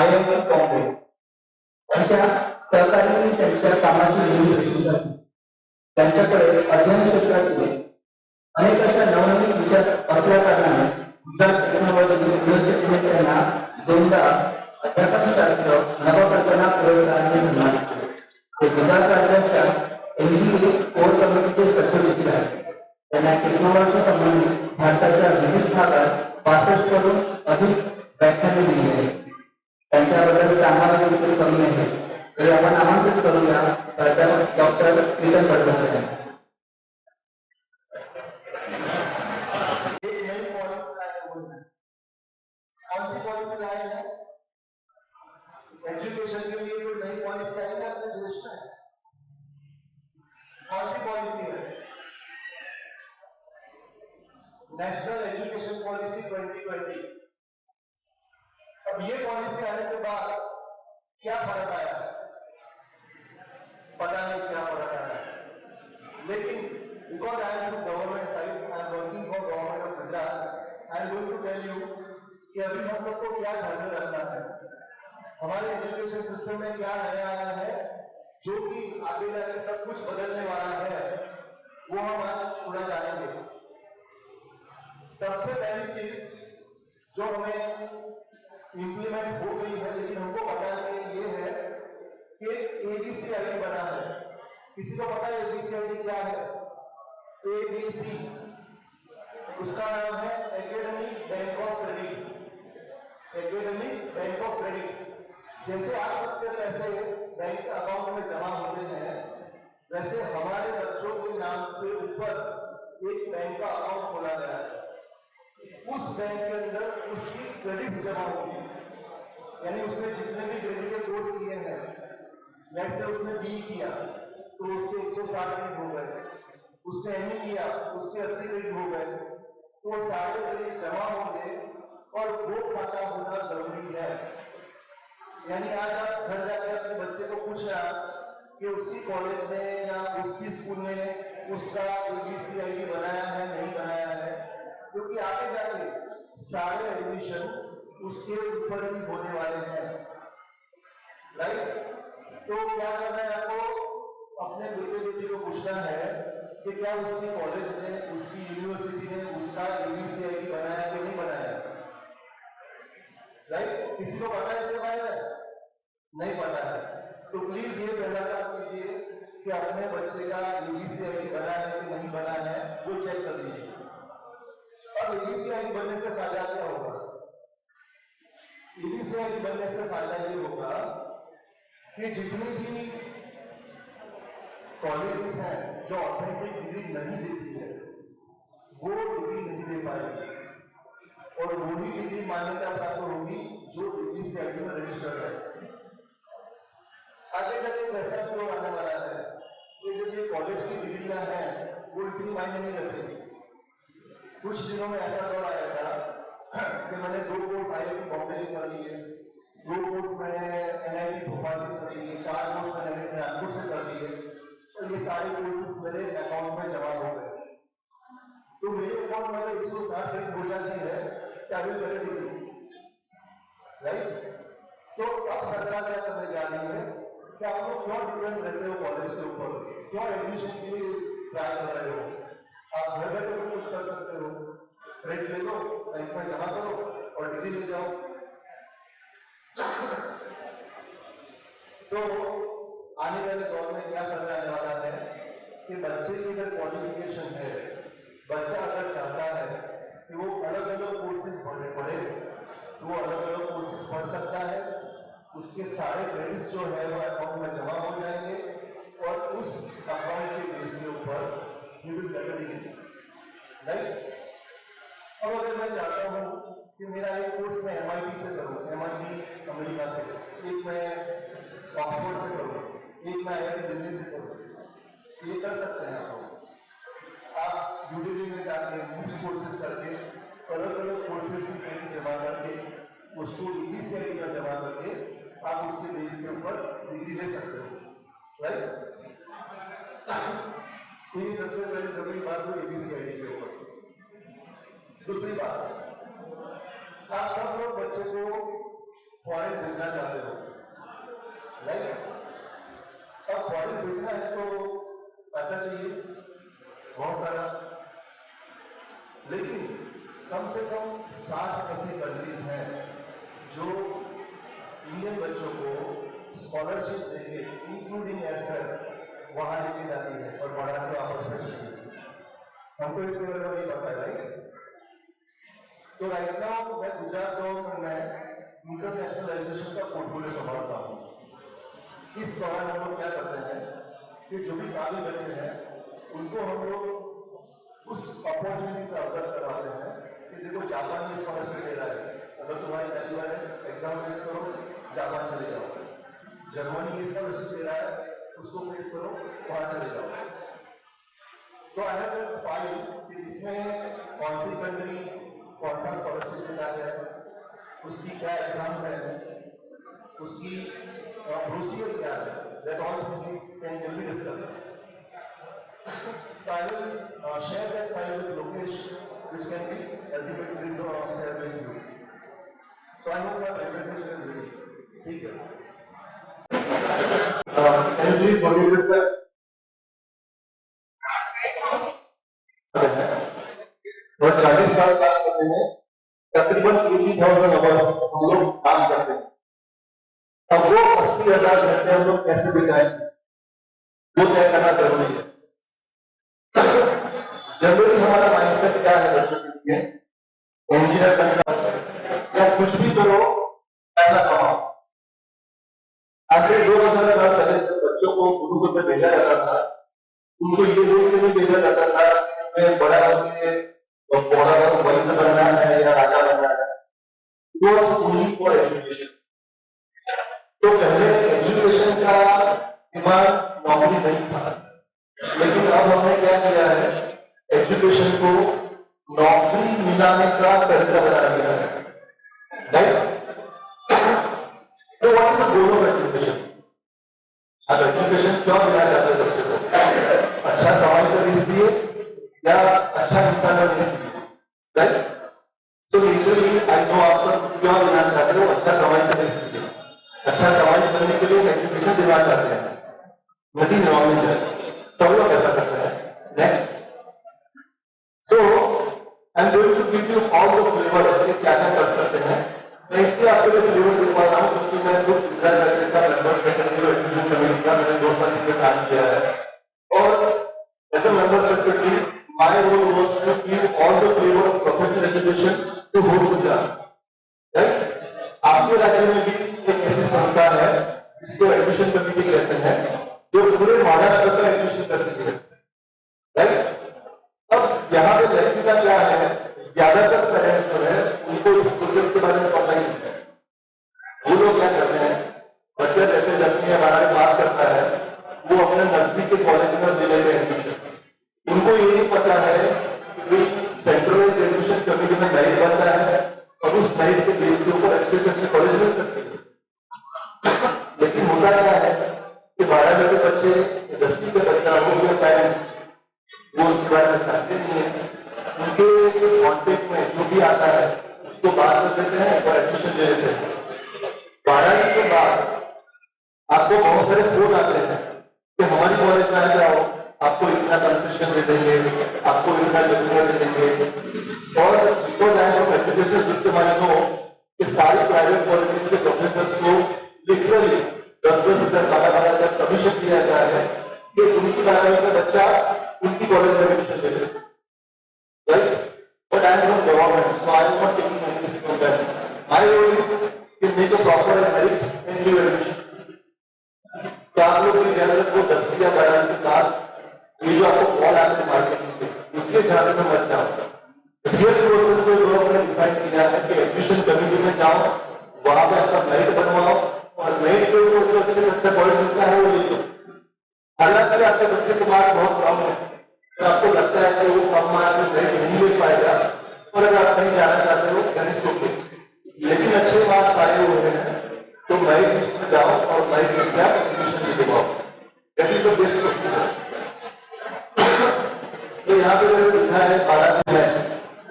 IIT Bombay त्यांच्या सहकार्याने त्यांच्या कामाची नेहमी प्रशंसा केली. त्यांच्याकडे अध्ययन क्षेत्रातील अनेक अशा नवनवीन विचार असल्या कारणाने गुजरात टेक्नॉलॉजी युनिव्हर्सिटीने त्यांना दोनदा अध्यापनशास्त्र नवकल्पना पुरस्काराने सन्मानित केले. ते गुजरात राज्याच्या MBA कोर कमिटीचे सचिव देखील आहेत. त्यांना टेक्नॉलॉजी संबंधित भारताच्या विविध भागात 65 करून अधिक व्याख्याने दिली आहेत. त्यांच्याबद्दल सांगायला देखील कमी आहे, तरी आपण आमंत्रित करूया प्राध्यापक डॉक्टर प्रीतम बडवकर यांना. एजुकेशन के लिए कोई नई पॉलिसी आई है अपने देश में? कौन सी पॉलिसी है? National education policy 2020। अब ये पॉलिसी आने के बाद क्या फर्क आया है? पता नहीं क्या फर्क आया है, लेकिन because I am government side, I am working for government of Gujarat, I am going to tell you कि अभी हम सबको क्या ध्यान में रखना है, हमारे एजुकेशन सिस्टम में क्या नया आया है जो कि आगे जाके सब कुछ बदलने वाला है, वो हम आज पूरा जानेंगे। सबसे पहली चीज जो हमें इंप्लीमेंट हो गई है लेकिन हमको पता नहीं ये है कि ABCID बना है। किसी को पता है ABCID क्या है? ABC उसका नाम है academic bank of credit. Academic bank of credit जैसे आप सबके पैसे बैंक अकाउंट में जमा होते हैं, वैसे हमारे बच्चों के नाम के ऊपर एक बैंक का अकाउंट खोला गया है। उस बैंक के अंदर उसकी क्रेडिट जमा होगी, यानी उसने जितने भी क्रेडिट के कोर्स किए हैं, जैसे उसने BE किया तो उसके 160 क्रेडिट हो गए, उसने ME किया उसके 80 क्रेडिट हो गए, तो सारे क्रेडिट जमा होंगे और वो खाता होना जरूरी है। यानी आज आप घर जाकर अपने बच्चे को पूछना कि उसकी कॉलेज में या उसकी स्कूल में उसका ABCID बनाया है नहीं बनाया है, क्योंकि आगे जाके सारे एडमिशन उसके ऊपर ही होने वाले हैं, राइट? तो क्या करना है आपको? अपने बेटे बेटी को पूछना है कि क्या उसकी कॉलेज में, उसकी यूनिवर्सिटी ने उसका ABCID बनाया कि नहीं बनाया, राइट? किसी को पता है इसके बारे में? नहीं पता है, तो प्लीज ये पहला काम कीजिए कि अपने बच्चे का ABCID बना है कि नहीं बना है वो चेक कर लीजिए। अब ABCID बनने से फायदा क्या होगा? ABCID बनने से फायदा ये होगा कि जितनी भी कॉलेजेस हैं जो ऑथेंटिक डिग्री नहीं देती है वो डिग्री नहीं दे पाएगी, और वही डिग्री मान्यता प्राप्त होगी जो ABCID में रजिस्टर्ड है। आगे जाके कैसा फ्लो आने वाला है कि जो ये कॉलेज की डिग्रियां हैं वो इतनी मायने नहीं रखेगी। कुछ दिनों में ऐसा दौर आएगा कि मैंने 2 कोर्स IIT बॉम्बे के कर लिए, 2 कोर्स मैंने NIT भोपाल के कर लिए, 4 कोर्स मैंने नागपुर से कर लिए, और ये सारे कोर्सेज मेरे अकाउंट में जमा हो गए। तो मेरे अकाउंट में 160 क्रेडिट हो जाती है, क्या भी करे डिग्री, राइट? तो अब सरकार क्या करने जा रही है कि आप लोग क्यों डिपेंड रहते हो कॉलेज के ऊपर, क्यों एडमिशन के लिए ट्राई कर रहे हो? आप घर बैठे सब कुछ कर सकते हो, क्रेडिट ले लो, बैंक में जमा करो और डिग्री ले जाओ। तो आने वाले दौर में क्या समय आने वाला है कि बच्चे की अगर क्वालिफिकेशन है, बच्चा अगर चाहता है कि वो अलग अलग कोर्सेज पढ़े तो वो अलग अलग कोर्सेज पढ़ सकता है, उसके सारे क्रेडिट्स जो है वो अकाउंट में जमा हो जाएंगे और उस अकाउंट के बेस के ऊपर he will get a degree, right? अब अगर मैं चाहता हूँ कि मेरा एक कोर्स मैं MIT से करूँ, MIT अमेरिका से, एक मैं ऑक्सफोर्ड से करूँ, एक मैं IIT दिल्ली से करूँ, ये कर सकते हैं आप यूडीमी में जाके कुछ कोर्सेज करके अलग अलग कोर्सेज की क्रेडिट जमा करके उसको ABCID में जमा करके आप उसके बेस के ऊपर डिग्री ले सकते हो, राइट? तो ये सबसे पहले जरूरी बात हुई ABCID के ऊपर। दूसरी बात, आप सब लोग बच्चे को फॉरेन भेजना चाहते हो, राइट? अब फॉरेन भेजना है तो पैसा चाहिए बहुत सारा, लेकिन कम से कम 60 ऐसी कंट्रीज हैं जो इंडियन बच्चों को स्कॉलरशिप देके इंक्लूडिंग एयरफेयर वहां लेके जाती है और बढ़ा के वापस भेजती है। हमको इसके बारे में नहीं पता है, राइट? तो राइट नाउ मैं गुजरात गवर्नमेंट में इंटरनेशनलाइजेशन का पोर्टफोलियो संभालता हूँ। इस दौरान हम लोग क्या करते हैं कि जो भी काबिल बच्चे हैं उनको हम लोग उस अपॉर्चुनिटी से अवगत करवाते हैं कि देखो जापान में स्कॉलरशिप दे रहा है, अगर तुम्हारी तैयारी है एग्जाम फेस करो, जापान चले जाओ। जर्मनी की स्कॉलरशिप दे रहा है, उसको फेस करो, वहां चले जाओ। तो आई हैव फाइल कि इसमें कौन सी कंट्री कौन सा स्कॉलरशिप देता है, उसकी क्या एग्जाम्स हैं, उसकी प्रोसीजर क्या है, that all can be discussed. So I will share that file with Lokesh, which can be ultimately shared with you. So I hope my presentation is ready. ठीक है. Can you please go to this slide? और 40 साल काम करने में तकरीबन 80,000 hours हम लोग काम करते हैं। अब वो 80,000 घंटे हम लोग कैसे बिताएं, वो तय करना जरूरी है। जनरली हमारा माइंडसेट क्या है बच्चों के लिए, इंजीनियर बनना या कुछ भी करो पैसा कमाओ। आज से 2000 साल पहले जब बच्चों को गुरुकुल में भेजा जाता था, उनको ये बोल के नहीं भेजा जाता था मैं बड़ा होके वैद्य बनना है या राजा बनना है। It was only for education. तो पहले एजुकेशन का डिमांड नौकरी नहीं था, लेकिन अब हमने क्या किया है, एजुकेशन को नौकरी मिलाने का तरीका बना दिया है, राइट? तो what is the goal of education? अब एजुकेशन क्यों मिला जाता है बच्चे को? अच्छा कमाई कर इसलिए या अच्छा इंसान बनने इसलिए, right? So naturally I know आप सब क्यों मिलना चाहते हो, अच्छा कमाई करने इसलिए। अच्छा कमाई करने के लिए एजुकेशन देना चाहते हैं, नथिंग रॉन्ग है, सब लोग ऐसा करते हैं। Next, so I am going to give you all the flavour कि क्या क्या कर सकते हैं। मैं इसलिए आपको ये फ्लेवर दिखा रहा हूँ क्योंकि मैं खुद गुजरात राज्य का मेंबर सेक्रेटरी एजुकेशन कमेटी का, मैंने 2 साल इसमें काम किया है और as a member secretary my role was to give all the flavour of professional education to whole Gujarat, right? आपके राज्य में भी एक ऐसी संस्था है जिसको एजुकेशन कमेटी कहते हैं, जो पूरे महाराष्ट्र का एजुकेशन करती है, राइट? अब यहाँ पे लड़की का क्या है, ज्यादातर पेरेंट्स जो है उनको इस प्रोसेस के बारे में पता ही नहीं है। वो लोग क्या करते हैं, बच्चा जैसे 10वीं या 12वीं पास करता है, वो अपने नजदीक के कॉलेज में ले लेते हैं एडमिशन। उनको ये नहीं पता है कि सेंट्रलाइज्ड एजुकेशन कमेटी में मेरिट बनता है और उस मेरिट के बेस के ऊपर अच्छे से अच्छे कॉलेज मिल सकते हैं। लेकिन होता क्या है कि 12वीं के बच्चे, 10वीं के बच्चा, वो पेरेंट्स वो उसके बारे में जानते नहीं है, उनके कॉन्टेक्ट में जो भी आता है उसको बात कर देते हैं और एडमिशन दे देते हैं। 12वीं के बाद आपको बहुत सारे फोन आते हैं कि हमारी कॉलेज में आ जाओ, आपको इतना कंसेशन दे देंगे, आपको इतना डॉक्यूमेंट दे देंगे। और because I M education system I know कि सारी प्राइवेट कॉलेजेस के प्रोफेसर्स को लिटरली 10-10 हजार 12-12 हजार कमीशन दिया गया है कि उनकी 12वीं का बच्चा उनकी कॉलेज में एडमिशन ले ले, right? But I am not government, so I am not taking anything from that. My role is to make a proper merit in new admissions. तो आप लोग भी ध्यान रखो 10वीं या 12वीं के बाद ये जो आपको कॉल आते हैं मार्केटिंग के, उसके झांसे में मत जाओ। रियल प्रोसेस को जो हमने डिफाइन किया है कि एडमिशन कमेटी में जाओ, वहां पे आपका मेरिट बनवाओ और मेरिट के ऊपर जो अच्छे से अच्छा कॉलेज मिलता है वो ले लो। हालांकि आपके बच्चे के मार्क बहुत कम है तो आपको लगता है कि वो कम मार्क में मेरिट नहीं ले पाएगा और अगर आप कहीं जाना चाहते हो गणित छोड़िए, लेकिन अच्छे मार्क्स आए हुए हैं तो मेरिट लिस्ट में जाओ और मेरिट लिस्ट में आप एडमिशन ले पाओ। That is the best procedure. तो यहाँ पे जैसे लिखा है 12वीं मैथ्स,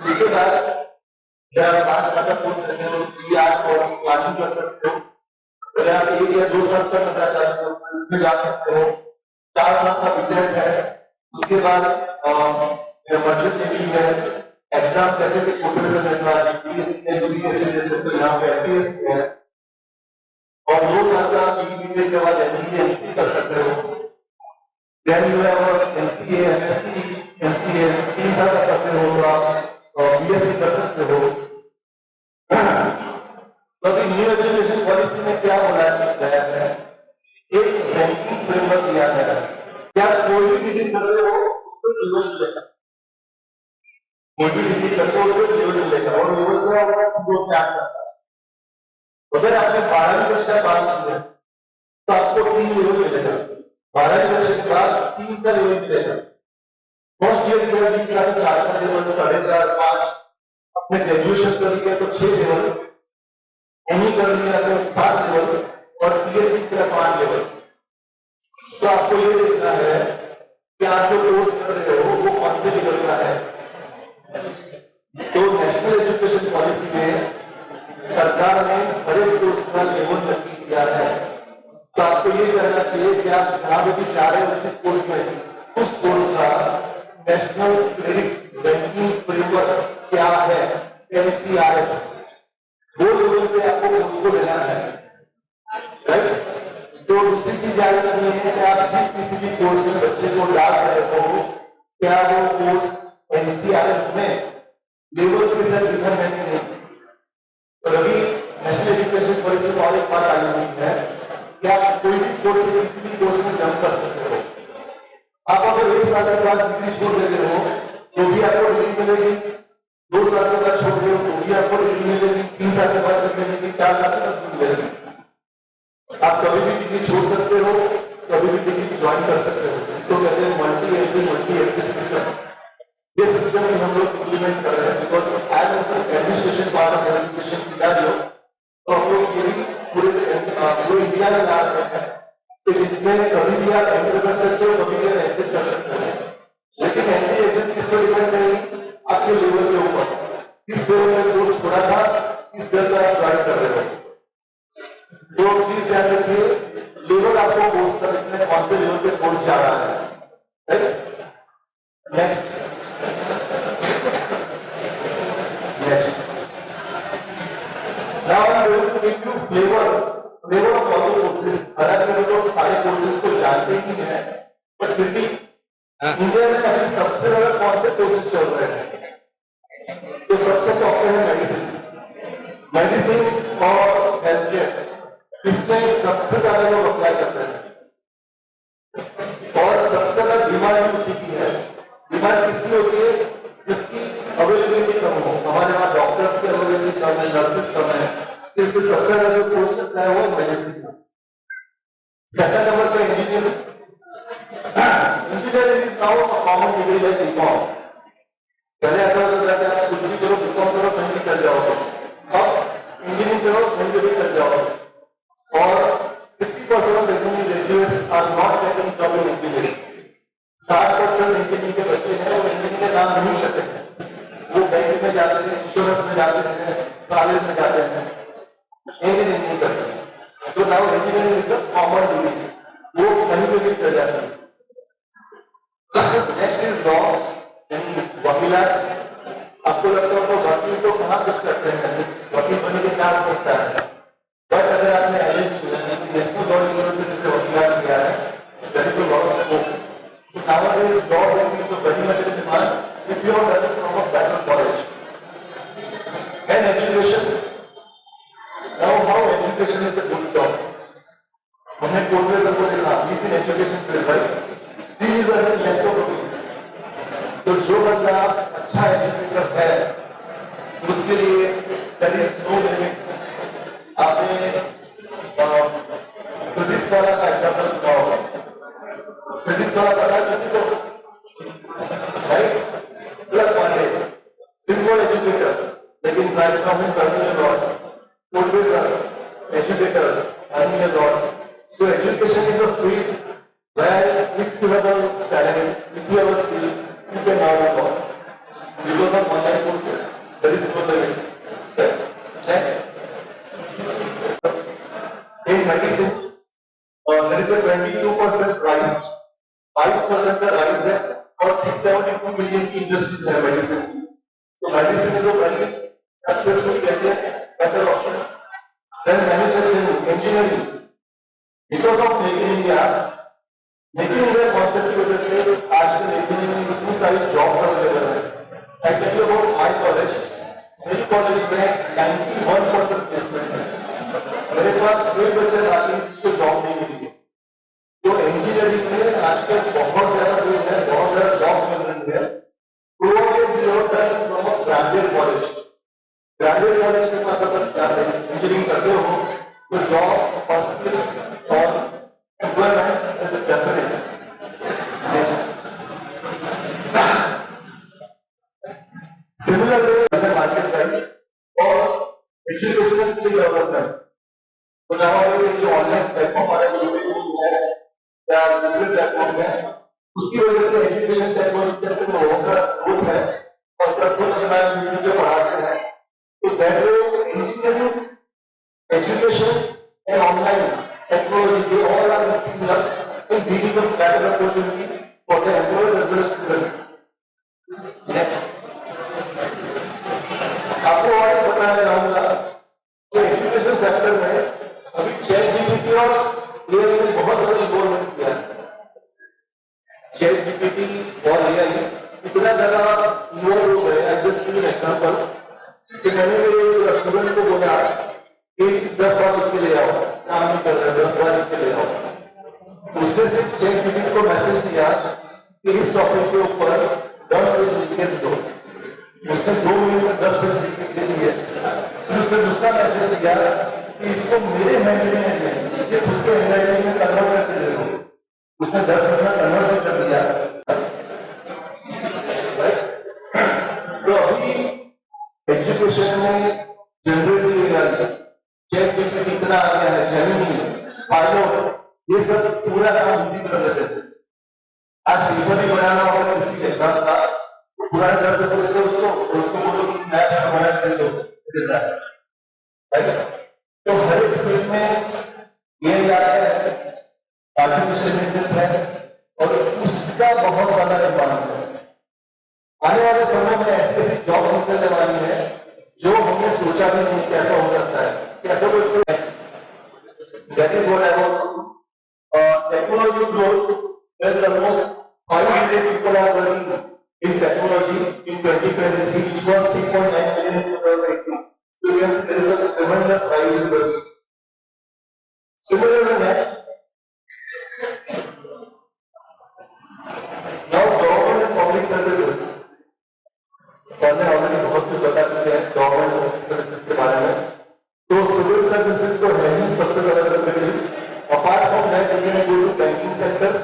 उसके बाद जब 5 साल का कोर्स करते हो या और क्लासिंग कर सकते हो 1 या 2 साल तक करना चाहते हो इसमें जा सकते हो। 4 साल का बीटेक है, उसके बाद मर्चेंट नेवी है, एग्जाम जैसे कि प्रोफेसर है, जीपीएससी है, यूपीएससी जैसे तो यहाँ पे एमपीएससी है, और 2 साल का बीटेक के बाद एमबीए एमसीए कर सकते हो। Then you have MCA MSc MCA 3 साल का करते हो तो आप बीएससी कर सकते हो। तो अभी न्यू एजुकेशन पॉलिसी में क्या बोला गया है, एक रैंकिंग फ्रेमवर्क दिया गया है। क्या कोई भी डिग्री कर रहे हो उसको लेवल मिलेगा, कोई भी डिग्री करते हो उसको लेवल मिलेगा, और लेवल क्या होगा, C2 से 8 तक। अगर आपने 12वीं कक्षा पास की है तो आपको 3 लेवल मिलेगा, 12वीं कक्षा के बाद 3 का लेवल मिलेगा। फर्स्ट ईयर की का 4 का लेवल, 4.5 5, अपने ग्रेजुएशन कर लिया तो 6 लेवल, एमई कर लिया तो 7 लेवल, और पीएचडी का 5 लेवल। तो आपको ये देखना है कि आप जो कोर्स कर रहे हो वो कौन से लेवल का है। तो नेशनल एजुकेशन पॉलिसी में सरकार ने हर एक कोर्स का लेवल नक्की किया है। तो आपको ये करना चाहिए कि आप जहां भी जा रहे हो किस कोर्स में, उस कोर्स का नेशनल क्रेडिट रैंकिंग फ्रेमवर्क क्या है, एनसीआरएफ, वो लेवल से आपको कोर्स को लेना है, राइट। तो दूसरी चीज याद रखनी है कि आप जिस किसी भी कोर्स में बच्चे को डाल रहे हो, क्या वो कोर्स एनसीआरएफ में लेवल के साथ लिखा है कि नहीं। तो अभी नेशनल एजुकेशन पॉलिसी में और एक बात आई हुई है कि आप कोई भी कोर्स से किसी भी कोर्स में जंप कर सकते हो। आप अगर 1 साल के बाद डिग्री छोड़ देते हो तो भी आपको डिग्री मिलेगी, 2 साल के बाद छोड़ रहे हो तो भी आपको डिग्री मिलेगी, 3 साल के बाद डिग्री मिलेगी, 4 साल के बाद मिलेगी। आप कभी भी डिग्री छोड़ सकते हो, कभी भी डिग्री ज्वाइन कर सकते हो। इसको कहते हैं multi entry multi exit system. ये सिस्टम में हम लोग इंप्लीमेंट कर रहे हैं because as administration part of education scenario, तो हम लोग ये भी पूरे इंडिया में ला रहे हैं कि जिसमें कभी भी आप एंटर कर सकते हो, कभी भी एग्जिट कर सकते हो। लेकिन एंट्री एग्जिट किस पर डिपेंड करेगी, आपके लेवल के ऊपर, किस लेवल में कोर्स छोड़ा था, किस लेवल पर आप ज्वाइन कर रहे हो। तो प्लीज ध्यान रखिए, लेवल आपको कोर्स का देखना है, कौन से लेवल पे कोर्स जा रहा है, right. Next now I'm going to give you flavor of all the courses। हालांकि हम लोग सारे कोर्सेज को जानते ही हैं, पर फिर भी इंडिया में अभी सबसे ज्यादा कौन से कोर्सेज चल रहे हैं, तो सबसे टॉप पे है मेडिसिन और हेल्थ केयर। इसमें सबसे ज्यादा लोग अप्लाई करते हैं और सबसे ज्यादा डिमांड उसी की है। डिमांड किसकी होती है, जिसकी अवेलेबिलिटी कम हो। हमारे यहाँ डॉक्टर्स की अवेलेबिलिटी कम है, नर्सेस कम है, इससे सबसे ज्यादा जो कोर्स करता है वो मेडिसिन का। सेकंड नंबर पे engineering. Engineering is now a common degree like BCom. पहले ऐसा होता था कि आप कुछ भी करो, बीकॉम करो कहीं भी चल जाओगे, अब इंजीनियरिंग करो कहीं भी चल जाओगे। और 60% of engineering graduates are not getting job in engineering. 60% engineering के बच्चे हैं वो इंजीनियरिंग का काम नहीं करते हैं, वो बैंक में जाते हैं, इंश्योरेंस में जाते हैं, कॉलेज में जाते हैं, इंजीनियरिंग नहीं करते हैं। तो now engineering is a common degree, वो कहीं पे भी चल जाते हैं। नेक्स्ट इज लॉ, यानी वकीलात। आपको लगता है तो वकील तो कहाँ कुछ करते हैं, वकील बनने के क्या हो सकता है, बट अगर आपने नेशनल लॉ यूनिवर्सिटी से वकीलात किया है, that is a law of scope. Nowadays, law is very much in demand if you are done from a better college. And education. Now, how education is a good job? हमने courses को देखा, he's in education field, right? Still is earning less of rupees. तो जो बंदा अच्छा educator है, उसके लिए there is no limit. आपने फिजिक्स वाला का एग्जाम्पल सुना होगा। फिजिक्स वाला पता है किसी को, राइट? प्लग पांडे, सिंपल एजुकेटर, लेकिन right now he is earning a lot. Professor, educator, earning a lot. So education is a field where if you have a talent, if you have a skill, you can earn a lot because of online courses. There is no limit. Next, In medicine, there is a 22% rise, 22% का rise है और 372 million की industries है medicine की. So medicine is a very successful career, better option. Then manufacturing, engineering, because of Make in India concept की वजह से आजकल इंजीनियरिंग में इतनी सारी जॉब्स अवेलेबल है. I tell you about my college. मेरी कॉलेज में 91% प्लेसमेंट है. मेरे पास कोई बच्चा बाकी है जिसको जॉब नहीं मिली है. तो इंजीनियरिंग में आजकल बहुत ज्यादा लोग हैं, बहुत ज्यादा जॉब्स मिल रही है. From a graduate college. Graduate college के पास अगर इंजीनियरिंग करते हो तो जॉब हॉस्पिटल्स और employment is definite. Next, similarly as a market price और एजुकेशन स्किल डेवलपमेंट. तो नवाडेज जो ऑनलाइन प्लेटफॉर्म आ रहा है, यूट्यूब है या दूसरे प्लेटफॉर्म है, उसकी वजह से एजुकेशन टेक्नोलॉजी सेक्टर में बहुत सारा ग्रोथ है. और सब कुछ अगर मैं यूट्यूब पे पढ़ाते हैं तो that engineering, education and online technology, they all are mixing up in giving a better opportunity for the employers as well as students. Next, आपको और एक बताना चाहूंगा कि एजुकेशन सेक्टर में अभी चैट जीपीटी और एआई ने बहुत ज्यादा इन्वॉल्वमेंट किया है. चैट जीपीटी और एआई इतना ज्यादा इन्वॉल्व हो गए. I just give an example कि मैंने मेरे स्टूडेंट को बोला एक चीज 10 बार लिख के ले आओ, काम नहीं कर रहे, 10 बार लिख के ले आओ. उसने सिर्फ चैट जीपीटी को मैसेज दिया कि इस टॉपिक के ऊपर 10 पेज लिख के दो. उसने 2 मिनट में 10 पेज लिख के दे दिए. फिर उसने दूसरा मैसेज दिया कि इसको मेरे हैंडराइटिंग में, उसके खुद के हैंडराइटिंग में कन्वर्ट करके दे दो. उसने 10 मिनट में कन्वर्ट कर दिया. तो अभी एजुकेशन में जनरली चैट जीपीटी इतना आ गया है, जेमिनी, पायलट, ये सब पूरा काम इसी कर देते थे. आज पेपर भी बनाना होगा किसी के एग्जाम का, पूरा 10 पेपर देते उसको बोलो कि मैथ बना के दो, देता है. तो हर एक फील्ड में ये आता है, आर्टिफिशियल इंटेलिजेंस है और उसका बहुत ज्यादा डिमांड है. आने वाले समय में ऐसी ऐसी जॉब निकलने वाली है जो हमने सोचा भी नहीं कैसा हो सकता है. कैसे कोई that is what I want. Technology growth is almost 5 million people are working in technology in 2023, which was 3.9 million in 2018. So yes, there is a tremendous rise in this. Similarly, next, now government and public services. Sir ने already बहुत कुछ बता दिया है government और public services के बारे में. तो सिविल सर्विसेज तो है ही सबसे ज्यादा lucrative. Apart from that we can go to banking sectors,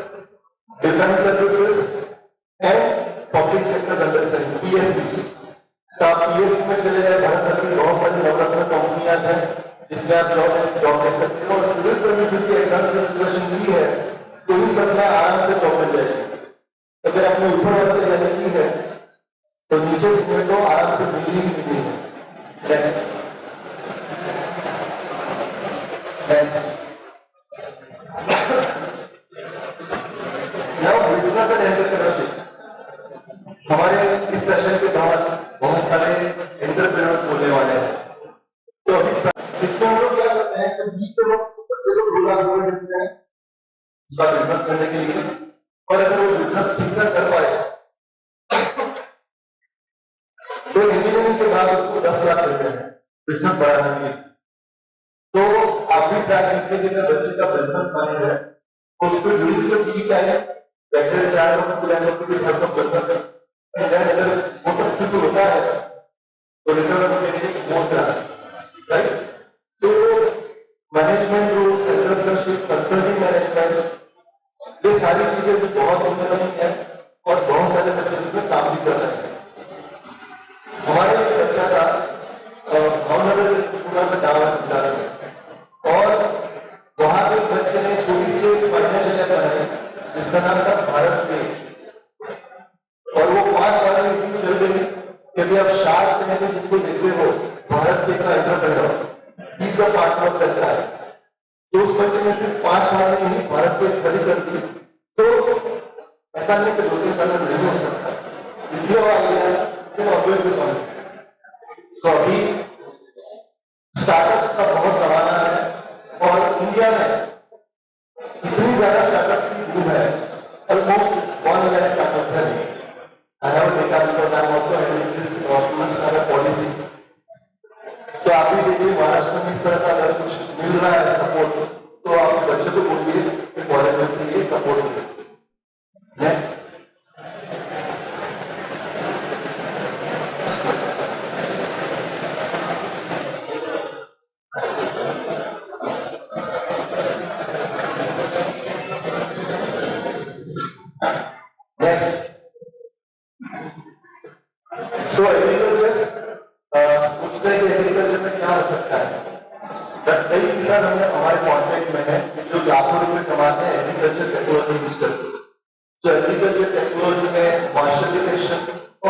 defence services and public sector under PSUs. तो आप पीएसयू में चले जाए, भारत सरकार की बहुत सारी डेवलपमेंट कंपनियां हैं जिसमें आप जॉब ले सकते हो. और सिविल सर्विसेज की एग्जाम की प्रिपरेशन की है तो इन सब में आराम से जॉब मिल जाएगी. अगर आपने ऊपर वाली तैयारी की है तो नीचे में तो आराम से मिली ही मिली है. Next, now business and entrepreneurship. हमारे इस सेशन के बाद बहुत सारे एंटरप्रेन्योर्स बोलने वाले हैं. तो अभी इसमें हम लोग क्या करते हैं कि 20 लोग बच्चे को 2 लाख रुपए देते हैं उसका बिजनेस करने के लिए. और अगर वो बिजनेस ठीक ना कर पाए तो इंजीनियरिंग के बाद उसको 10 लाख देते हैं बिजनेस बढ़ाने के लिए. तो आप भी ट्राई कीजिए कि अगर बच्चे का बिजनेस बने है तो उसको during the peak time better try to plan of business of business. And then अगर वो सक्सेसफुल होता है तो return on capital more grants, right. So management rules, entrepreneurship, consulting management, ये सारी चीजें भी बहुत इम्पोर्टेंट है और बहुत सारे बच्चे उसमें काम भी कर रहे हैं. हमारे एक बच्चा था भावनगर छोटा सा गाँव है और वहां के बच्चे ने छोटी सी पढ़ने जगह बनाई जिसका नाम था भारत पे. और वो 5 साल में इतनी चल गई कि अभी आप शार्क टैंक में जिसको देखते हो भारत पे का entrepreneur, he is a partner करता है. तो उस बच्चे ने सिर्फ 5 साल में ही भारत को खड़ी कर दी। तो ऐसा नहीं कि 2-3 साल में नहीं हो सकता। If you have idea, then always do something। So अभी स्टार्टअप्स का बहुत जमाना है और इंडिया में इतनी ज्यादा स्टार्टअप्स की बूम है, ऑलमोस्ट 1 लाख स्टार्टअप्स है। I have data because I am also handling this human startup policy। तो आप भी देखिए महाराष्ट्र में इस तरह का अगर कुछ मिल रहा है सपोर्ट, तो आप बच्चे को बोलिए कि कॉलेज में से ये सपोर्ट मिले। नेक्स्ट सो एग्रीकल्चर सोचते हैं कि एग्रीकल्चर में क्या हो सकता है, बट कई किसान हमारे कॉन्टेक्ट में है जो लाखों रुपए कमाते हैं एग्रीकल्चर टेक्नोलॉजी यूज करके। सो एग्रीकल्चर टेक्नोलॉजी में moisturisation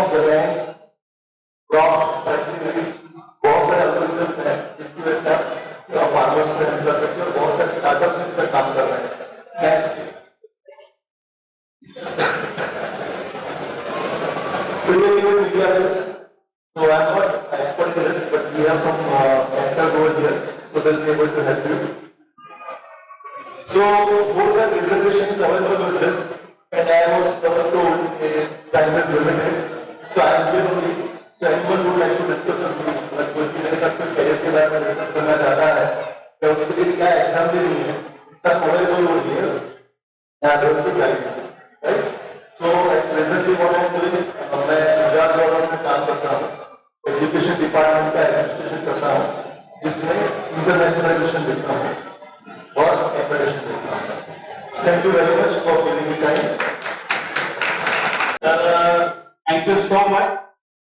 of the land, crops fertility, बहुत सारे एल्गोरिथम्स हैं जिसकी वजह से आप फार्मर्स को हेल्प कर सकते हैं और बहुत सारे स्टार्टअप्स इस पर काम कर रहे हैं। Next media is, so I am not expert in this, but we have some actors over here, so they'll be able to help you. So both the presentations available on this, and I was told time is limited, so I am here only. So anyone would like to discuss with me, like कोई भी मेरे साथ कोई career के बारे में discuss करना चाहता है, या उसके लिए क्या एग्जाम देनी है, सब available over here, and I don't think I can, right? So at presently what I am doing, मैं गुजरात गवर्नमेंट में काम करता हूँ, एजुकेशन डिपार्टमेंट का एडमिनिस्ट्रेशन करता हूँ, जिसमें इंटरनेशनलाइजेशन देखता हूँ और एक्रेडिटेशन देखता हूँ। Thank you very much for giving me time. Thank you so much.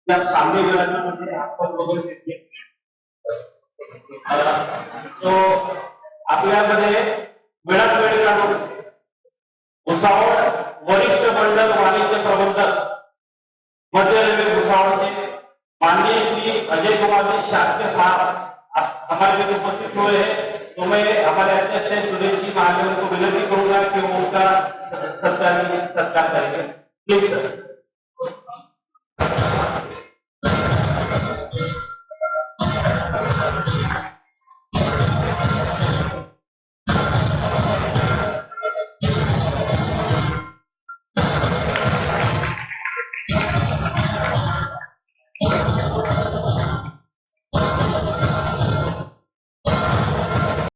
जब सामने वाला मुझे आपको लोगों से तो आपल्यामध्ये वेळात वेळ काढून भुसावळ वरिष्ठ मंडल वाणिज्य प्रबंधक मध्य रेलवे भुसावळचे माननीय श्री अजय कुमार जी शाक्य साहब हमारे बीच उपस्थित हुए हैं। तो मैं हमारे अध्यक्ष सुरेश जी महाजन को विनती करूंगा कि वो उनका सत्कार करेंगे। Please sir.